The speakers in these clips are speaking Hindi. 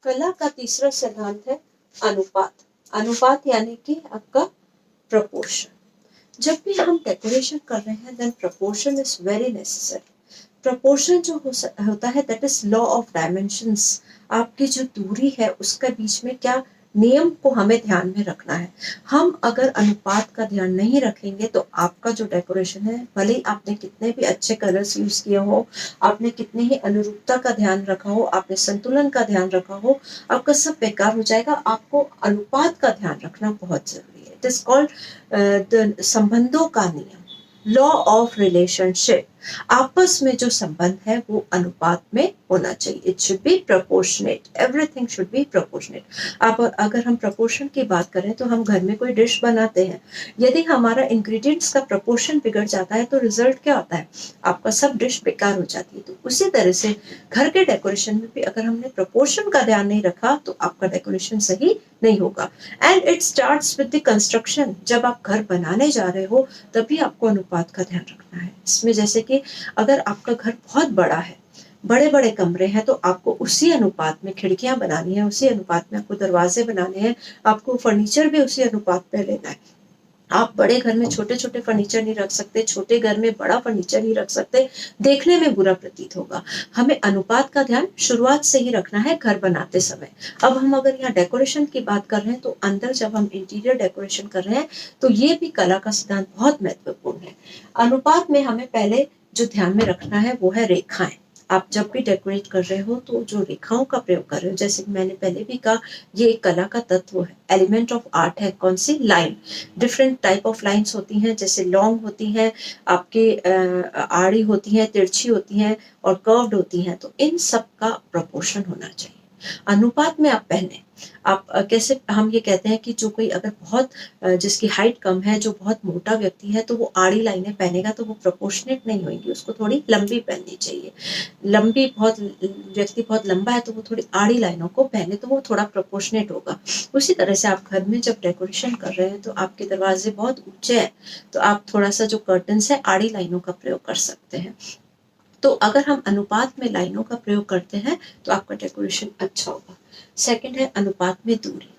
कला का तीसरा सिद्धांत है अनुपात। अनुपात यानी कि आपका प्रपोर्शन। जब भी हम डेकोरेशन कर रहे हैं then proportion is very necessary. Proportion जो होता है that is law of dimensions. आपकी जो दूरी है उसके बीच में क्या नियम को हमें ध्यान में रखना है। हम अगर अनुपात का ध्यान नहीं रखेंगे तो आपका जो डेकोरेशन है, भले ही आपने कितने भी अच्छे कलर्स यूज किए हो, आपने कितनी ही अनुरूपता का ध्यान रखा हो, आपने संतुलन का ध्यान रखा हो, आपका सब बेकार हो जाएगा। आपको अनुपात का ध्यान रखना बहुत जरूरी है। इट इज कॉल्ड संबंधों का नियम, लॉ ऑफ रिलेशनशिप। आपस में जो संबंध है वो अनुपात में होना चाहिए। It should be proportionate, everything should B proportionate. अब अगर हम प्रोपोर्शन की बात करें तो हम घर में कोई डिश बनाते हैं, यदि हमारा इंग्रेडिएंट्स का प्रोपोर्शन बिगड़ जाता है तो रिजल्ट क्या होता है, आपका सब डिश बेकार हो जाती है। तो उसी तरह से घर के डेकोरेशन में भी अगर हमने प्रोपोर्शन का ध्यान नहीं रखा तो आपका डेकोरेशन सही नहीं होगा। And it starts with the construction. जब आप घर बनाने जा रहे हो तभी आपको अनुपात का ध्यान रखना है। इसमें जैसे कि अगर आपका घर बहुत बड़ा है, बड़े बड़े कमरे हैं, तो आपको उसी अनुपात में खिड़कियां बनानी है, उसी अनुपात में आपको दरवाजे बनाने हैं, आपको फर्नीचर भी उसी अनुपात में लेना है। आप बड़े घर में छोटे छोटे फर्नीचर नहीं रख सकते, छोटे घर में बड़ा फर्नीचर नहीं रख सकते, देखने में बुरा प्रतीत होगा। हमें अनुपात का ध्यान शुरुआत से ही रखना है घर बनाते समय। अब हम अगर यहाँ डेकोरेशन की बात कर रहे हैं तो अंदर जब हम इंटीरियर डेकोरेशन कर रहे हैं तो ये भी कला का सिद्धांत बहुत महत्वपूर्ण है। अनुपात में हमें पहले जो ध्यान में रखना है वो है रेखाएं। आप जब भी डेकोरेट कर रहे हो तो जो रेखाओं का प्रयोग कर रहे हो, जैसे कि मैंने पहले भी कहा, ये एक कला का तत्व है, एलिमेंट ऑफ आर्ट है। कौन सी line, different type of lines होती हैं, जैसे लॉन्ग होती हैं, आपके आड़ी होती हैं, तिरछी होती हैं और कर्व्ड होती हैं। तो इन सब का प्रोपोर्शन होना चाहिए। अनुपात में आप पहने, आप कैसे, हम ये कहते हैं कि जो कोई अगर बहुत जिसकी हाइट कम है, जो बहुत मोटा व्यक्ति है, तो वो आड़ी लाइनें पहनेगा तो वो प्रोपोर्शनेट नहीं होंगी, उसको थोड़ी लंबी पहननी चाहिए। लंबी बहुत व्यक्ति बहुत लंबा है तो वो थोड़ी आड़ी लाइनों को पहने तो वो थोड़ा प्रोपोर्शनेट होगा। उसी तरह से आप घर में जब डेकोरेशन कर रहे हैं तो आपके दरवाजे बहुत ऊंचे हैं तो आप थोड़ा सा जो कर्टन्स है आड़ी लाइनों का प्रयोग कर सकते हैं। तो अगर हम अनुपात में लाइनों का प्रयोग करते हैं तो आपका डेकोरेशन अच्छा होगा। सेकंड है अनुपात में दूरी।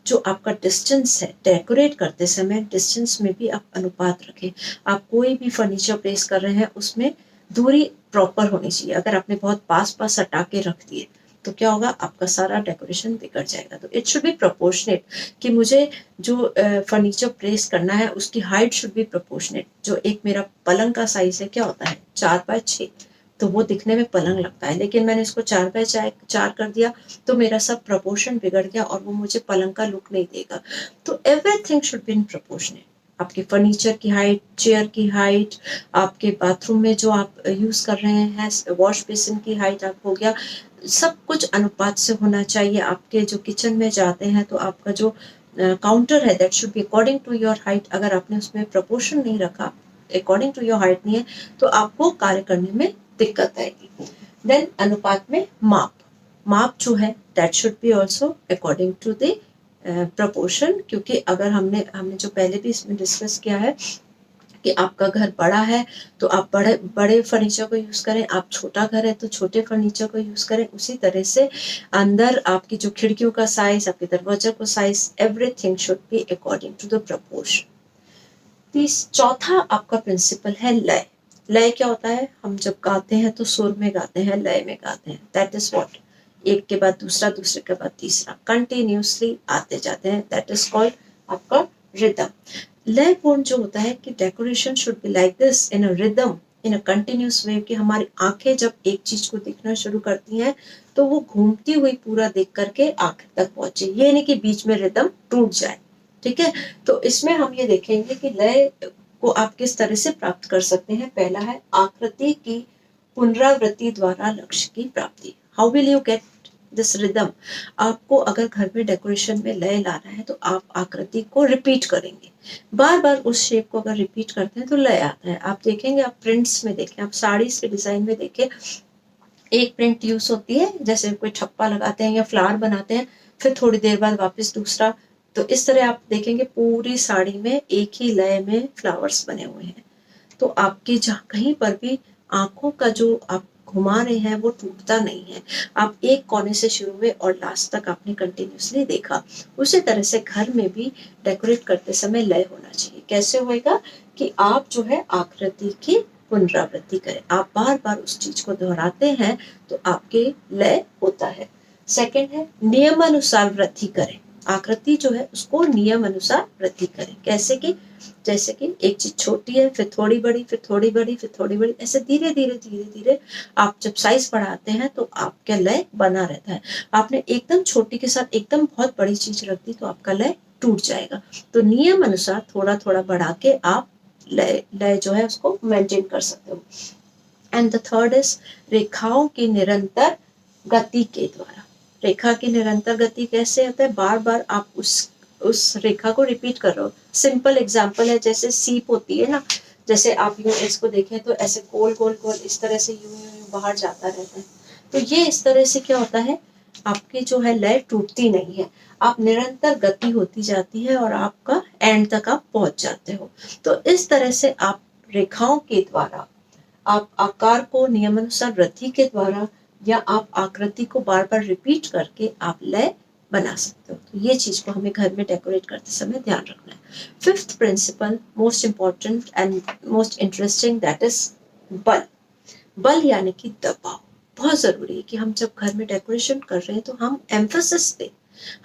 जो आपका डिस्टेंस है डेकोरेट करते समय, डिस्टेंस में भी आप अनुपात रखें। आप कोई भी फर्नीचर प्लेस कर रहे हैं उसमें दूरी प्रॉपर होनी चाहिए। अगर आपने बहुत पास पास हटा के रख दिए तो क्या होगा, आपका सारा डेकोरेशन बिगड़ जाएगा। तो इट शुड बी प्रोपोर्शनेट कि मुझे जो फर्नीचर प्लेस करना है उसकी हाइट शुड बी प्रोपोर्शनेट। जो एक मेरा पलंग का साइज है क्या होता है 4x6, तो वो दिखने में पलंग लगता है, लेकिन मैंने इसको 4x4 कर दिया तो मेरा सब प्रोपोर्शन बिगड़ गया और वो मुझे पलंग का लुक नहीं देगा। तो everything should be in proportionate. आपके फर्नीचर की हाइट, चेयर की हाइट, आपके बाथरूम में जो आप यूज कर रहे हैं वॉश बेसिन की हाइट आप हो गया, सब कुछ अनुपात से होना चाहिए। आपके जो किचन में जाते हैं तो आपका जो काउंटर है that should be according to your height. अगर आपने उसमें प्रोपोर्शन नहीं रखा, अकॉर्डिंग टू योर हाइट नहीं है, तो आपको कार्य करने में दिक्कत आएगी। देन अनुपात में माप, माप जो है that should be also according to the proportion. क्योंकि अगर हमने जो पहले भी इसमें डिस्कस किया है कि आपका घर बड़ा है तो आप बड़े बड़े फर्नीचर को यूज करें, आप छोटा घर है तो छोटे फर्नीचर को यूज करें। उसी तरह से अंदर आपकी जो खिड़कियों का साइज, आपके दरवाजे का size, everything should be according to the proportion. चौथा आपका प्रिंसिपल है लय। लय क्या होता है, हम जब गाते हैं तो सुर में गाते हैं, लय में गाते हैं। दैट इज व्हाट, एक के बाद दूसरा, दूसरे के बाद तीसरा, कंटिन्यूसली आते जाते हैं। दैट इज कॉल्ड आपका रिदम। लय पूर्ण जो होता है कि decoration should be like this in a rhythm, in a continuous way. कि हमारी आंखें जब एक चीज को देखना शुरू करती हैं तो वो घूमती हुई पूरा देख करके आखिर तक पहुंचे, ये नहीं कि बीच में रिदम टूट जाए। ठीक है, तो इसमें हम ये देखेंगे कि लय को आप किस तरह से प्राप्त कर सकते हैं। पहला है आकृति की पुनरावृत्ति द्वारा लक्ष्य की प्राप्ति। How will you get this rhythm? आपको अगर घर में डेकोरेशन में लय लाना है तो आप आकृति को रिपीट करेंगे, बार बार उस शेप को अगर रिपीट करते हैं तो लय आता है। आप देखेंगे, आप प्रिंट्स में देखें, आप साड़ी के डिजाइन में देखें, एक प्रिंट यूज होती है, जैसे कोई ठप्पा लगाते हैं या फ्लावर बनाते हैं, फिर थोड़ी देर बाद वापस दूसरा। तो इस तरह आप देखेंगे पूरी साड़ी में एक ही लय में फ्लावर्स बने हुए हैं। तो आपकी जहाँ कहीं पर भी आंखों का जो आप घुमा रहे हैं वो टूटता नहीं है। आप एक कोने से शुरू हुए और लास्ट तक आपने कंटिन्यूसली देखा। उसी तरह से घर में भी डेकोरेट करते समय लय होना चाहिए। कैसे होएगा कि आप जो है आकृति की पुनरावृत्ति करें, आप बार बार उस चीज को दोहराते हैं तो आपके लय होता है। सेकंड है नियमानुसार वृद्धि करें। आकृति जो है उसको नियम अनुसार वृद्धि करें। कैसे कि जैसे कि एक चीज छोटी है, फिर थोड़ी बड़ी, फिर थोड़ी बड़ी, फिर थोड़ी बड़ी, ऐसे धीरे धीरे धीरे धीरे आप जब साइज बढ़ाते हैं तो आपका लय बना रहता है। आपने एकदम छोटी के साथ एकदम बहुत बड़ी चीज रख दी तो आपका लय टूट जाएगा। तो नियम अनुसार थोड़ा थोड़ा बढ़ा के आप लय जो है उसको मेंटेन कर सकते हो। एंड द थर्ड इज रेखाओं की निरंतर गति के द्वारा। रेखा की निरंतर गति कैसे होता है? बार बार आप उस रेखा को रिपीट कर रहे हो। सिंपल एग्जांपल है, जैसे सीप होती है ना, जैसे आप यूं इसको देखें तो ऐसे गोल गोल गोल इस तरह से यूं यूं बाहर जाता रहता है। तो ये इस तरह से क्या होता है, आपकी जो है लय टूटती नहीं है, आप निरंतर गति होती जाती है और आपका एंड तक आप पहुंच जाते हो। तो इस तरह से आप रेखाओं के द्वारा, आप आकार को नियमानुसार वृद्धि के द्वारा या आप आकृति को बार बार रिपीट करके आप लय बना सकते हो। तो ये चीज को हमें घर में डेकोरेट करते समय ध्यान रखना है। Fifth principle, most important and most interesting, that is बल। बल यानी कि दबाव। बहुत जरूरी है कि हम जब घर में डेकोरेशन कर रहे हैं तो हम एम्फेसिस दें।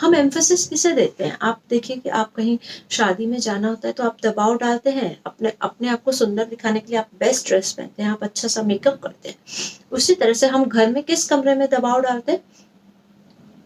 हम एम्फेसिस किसे देते हैं? आप देखिए कि आप कहीं शादी में जाना होता है तो आप दबाव डालते हैं अपने अपने आप को सुंदर दिखाने के लिए, आप बेस्ट ड्रेस पहनते हैं, आप अच्छा सा मेकअप करते हैं। उसी तरह से हम घर में किस कमरे में दबाव डालते हैं?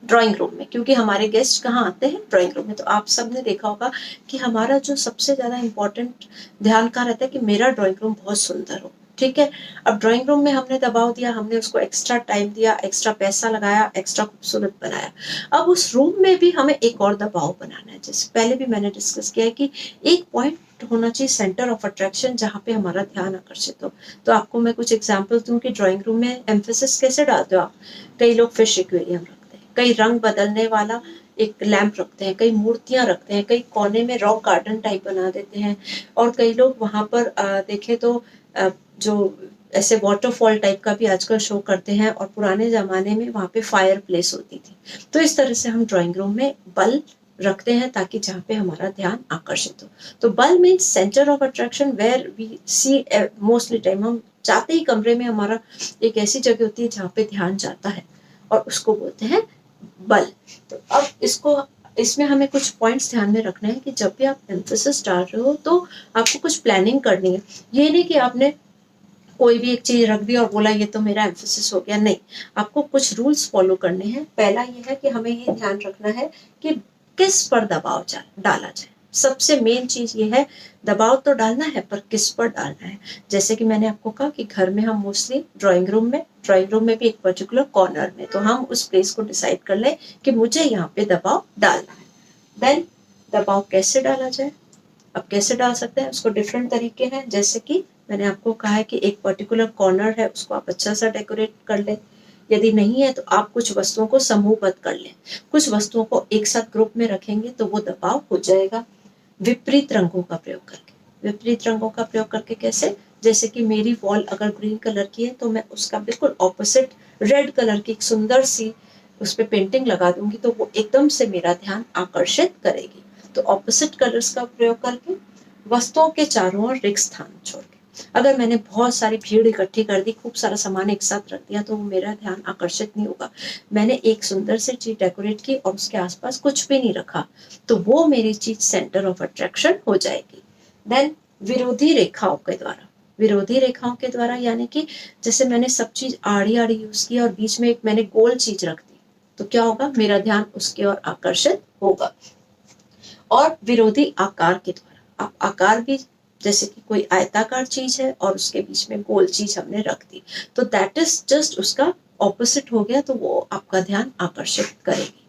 ड्राइंग रूम में, क्योंकि हमारे गेस्ट कहाँ आते हैं? ड्राइंग रूम में। तो आप सबने देखा होगा कि हमारा जो सबसे ज्यादा इंपॉर्टेंट ध्यान कहाँ रहता है कि मेरा ड्राइंग रूम बहुत सुंदर हो। ठीक है, अब ड्राइंग रूम में हमने दबाव दिया, हमने उसको एक्स्ट्रा टाइम दिया, एक्स्ट्रा पैसा लगाया, एक्स्ट्रा खूबसूरत बनाया। अब उस रूम में भी हमें एक और दबाव बनाना है। जैसे पहले भी मैंने डिस्कस किया है कि एक पॉइंट होना चाहिए, सेंटर ऑफ अट्रैक्शन, जहाँ पे हमारा ध्यान आकर्षित हो। तो आपको मैं कुछ एग्जाम्पल दूं कि ड्राइंग रूम में एम्फेसिस कैसे डालते हो आप। कई लोग फिश एक्वेरियम रखते हैं, कई रंग बदलने वाला एक लैंप रखते हैं, कई मूर्तियां रखते हैं, कई कोने में रॉक गार्डन टाइप बना देते हैं, और कई लोग वहां पर देखे तो जो ऐसे वाटरफॉल टाइप का भी आजकल शो करते हैं, और पुराने जमाने में वहां पे फायर प्लेस होती थी। तो इस तरह से हम ड्राइंग रूम में बल रखते हैं ताकि जहाँ पे हमारा ध्यान आकर्षित हो। तो बल means centre of attraction where we see mostly time. हम जाते ही कमरे में हमारा एक ऐसी जगह होती है जहाँ पे ध्यान जाता है और उसको बोलते हैं बल। तो अब इसमें हमें कुछ पॉइंट्स ध्यान में रखना है कि जब भी आप एम्फेसिस डाल रहे हो तो आपको कुछ प्लानिंग करनी है। ये नहीं कि आपने कोई भी एक चीज रख दी और बोला ये तो मेरा एम्फेसिस हो गया, नहीं, आपको कुछ रूल्स फॉलो करने हैं। पहला ये है कि हमें ये ध्यान रखना है कि किस पर दबाव डाला जाए। सबसे मेन चीज ये है, दबाव तो डालना है पर किस पर डालना है। जैसे कि मैंने आपको कहा कि घर में हम मोस्टली ड्राइंग रूम में भी एक पर्टिकुलर कॉर्नर में, तो हम उस प्लेस को डिसाइड कर लें कि मुझे यहाँ पे दबाव डालना है। देन दबाव कैसे डाला जाए, अब कैसे डाल सकते हैं उसको डिफरेंट तरीके हैं। जैसे कि मैंने आपको कहा है कि एक पर्टिकुलर कॉर्नर है, उसको आप अच्छा सा डेकोरेट कर लें। यदि नहीं है तो आप कुछ वस्तुओं को समूहबद्ध कर लें। कुछ वस्तुओं को एक साथ ग्रुप में रखेंगे तो वो दबाव हो जाएगा। विपरीत रंगों का प्रयोग करके, विपरीत रंगों का प्रयोग करके कैसे? जैसे कि मेरी वॉल अगर ग्रीन कलर की है तो मैं उसका बिल्कुल ऑपोजिट रेड कलर की एक सुंदर सी उस पर पेंटिंग लगा दूंगी तो वो एकदम से मेरा ध्यान आकर्षित करेगी। तो ऑपोजिट कलर्स का प्रयोग करके, वस्तुओं के चारों ओर रिक्त स्थान छोड़ के। अगर मैंने बहुत सारी भीड़ इकट्ठी कर दी, खूब सारा सामान एक साथ रख दिया तो वो मेरा ध्यान आकर्षित नहीं होगा। मैंने एक सुंदर सी चीज डेकोरेट की और उसके आसपास कुछ भी नहीं रखा तो वो मेरी चीज सेंटर ऑफ अट्रैक्शन हो जाएगी। देन विरोधी रेखाओं के द्वारा, विरोधी रेखाओं के द्वारा यानी कि जैसे मैंने सब चीज आड़ी आड़ी यूज की और बीच में एक मैंने गोल चीज रख दी तो क्या होगा, मेरा ध्यान उसकी ओर आकर्षित होगा। और विरोधी आकार के द्वारा, आप आकार भी जैसे कि कोई आयताकार चीज है और उसके बीच में गोल चीज हमने रख दी तो दैट इज जस्ट उसका ऑपोजिट हो गया, तो वो आपका ध्यान आकर्षित करेगी।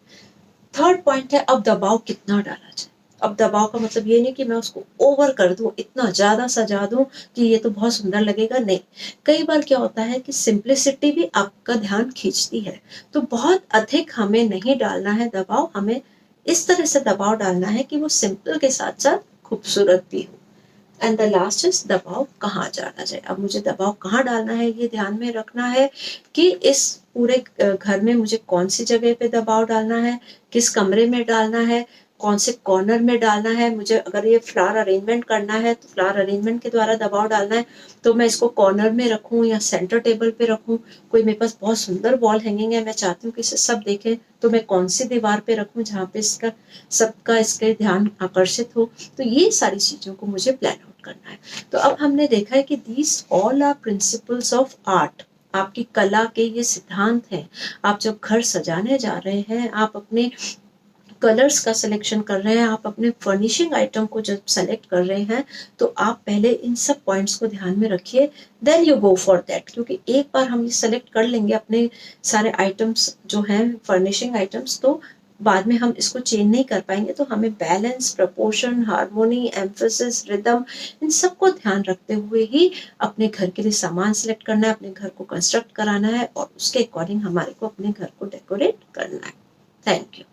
थर्ड पॉइंट है, अब दबाव कितना डाला जाए। अब दबाव का मतलब ये नहीं कि मैं उसको ओवर कर दूं, इतना ज्यादा सजा दूं कि ये तो बहुत सुंदर लगेगा, नहीं। कई बार क्या होता है कि सिंप्लिसिटी भी आपका ध्यान खींचती है, तो बहुत अधिक हमें नहीं डालना है दबाव। हमें इस तरह से दबाव डालना है कि वो सिंपल के साथ साथ खूबसूरत भी हो। एंड द लास्ट इज दबाव कहाँ जाना चाहिए। अब मुझे दबाव कहाँ डालना है ये ध्यान में रखना है कि इस पूरे घर में मुझे कौन सी जगह पे दबाव डालना है, किस कमरे में डालना है, कौन से कॉर्नर में डालना है। मुझे अगर ये फ्लावर अरेंजमेंट करना है तो फ्लावर अरेंजमेंट के द्वारा दबाव डालना है, तो मैं इसको कॉर्नर में रखूं या सेंटर टेबल पे रखूं। कोई मेरे पास बहुत सुंदर वॉल हैंगिंग है, मैं चाहती हूँ कि इसे सब देखें, तो मैं कौन सी दीवार पे रखूं जहाँ पे इसका सबका इसके ध्यान आकर्षित हो। तो ये सारी चीजों को मुझे प्लान आउट करना है। तो अब हमने देखा है कि these all are principles of art. आपकी कला के ये सिद्धांत हैं। आप जब घर सजाने जा रहे हैं, आप अपने कलर्स का सिलेक्शन कर रहे हैं, आप अपने फर्निशिंग आइटम को जब सेलेक्ट कर रहे हैं, तो आप पहले इन सब पॉइंट्स को ध्यान में रखिए, then you go for that. क्योंकि एक बार हम ये सेलेक्ट कर लेंगे अपने सारे आइटम्स जो हैं फर्निशिंग आइटम्स, तो बाद में हम इसको चेंज नहीं कर पाएंगे। तो हमें balance, proportion, harmony, emphasis, rhythm, इन सबको ध्यान रखते हुए ही अपने घर के लिए सामान सेलेक्ट करना है, अपने घर को कंस्ट्रक्ट कराना है और उसके अकॉर्डिंग हमारे को अपने घर को डेकोरेट करना है। Thank you.